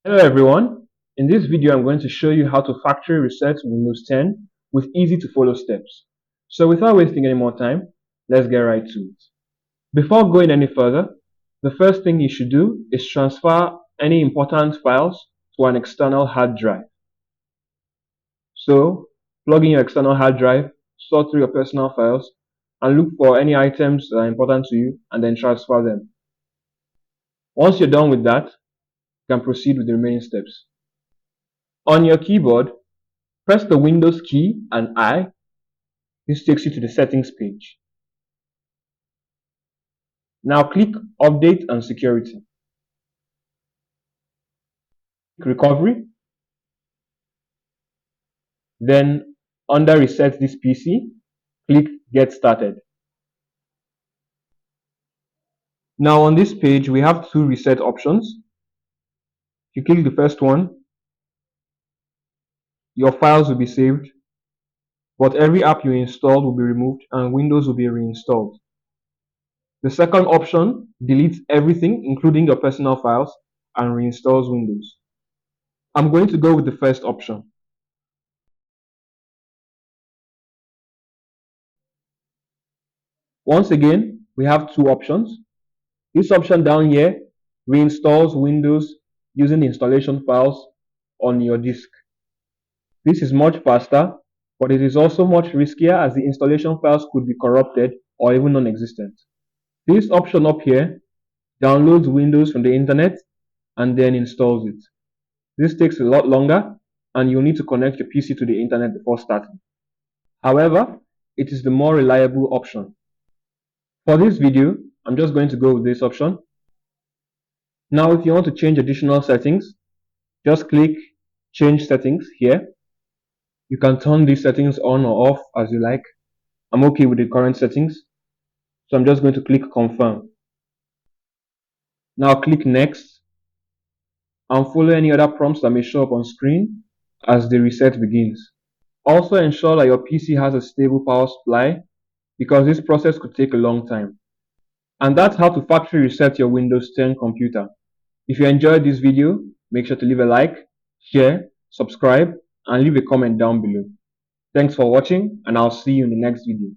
Hello everyone, in this video I'm going to show you how to factory reset Windows 10 with easy to follow steps. So without wasting any more time, let's get right to it. Before going any further, the first thing you should do is transfer any important files to an external hard drive. So plug in your external hard drive, sort through your personal files, and look for any items that are important to you and then transfer them. Once you're done with that, you can proceed with the remaining steps. On your keyboard, press the Windows key and I. This takes you to the settings page. Now click Update and Security. Click Recovery. Then under Reset this PC, click Get Started. Now on this page, we have two reset options. If you click the first one, your files will be saved, but every app you installed will be removed and Windows will be reinstalled. The second option deletes everything, including your personal files, and reinstalls Windows. I'm going to go with the first option. Once again, we have two options. This option down here reinstalls Windows using the installation files on your disk. This is much faster, but it is also much riskier as the installation files could be corrupted or even non-existent. This option up here downloads Windows from the internet and then installs it. This takes a lot longer and you'll need to connect your PC to the internet before starting. However, it is the more reliable option. For this video, I'm just going to go with this option. Now, if you want to change additional settings, just click Change Settings here. You can turn these settings on or off as you like. I'm okay with the current settings, so I'm just going to click Confirm. Now click Next and follow any other prompts that may show up on screen as the reset begins. Also ensure that your PC has a stable power supply because this process could take a long time. And that's how to factory reset your Windows 10 computer. If you enjoyed this video, make sure to leave a like, share, subscribe, and leave a comment down below. Thanks for watching, and I'll see you in the next video.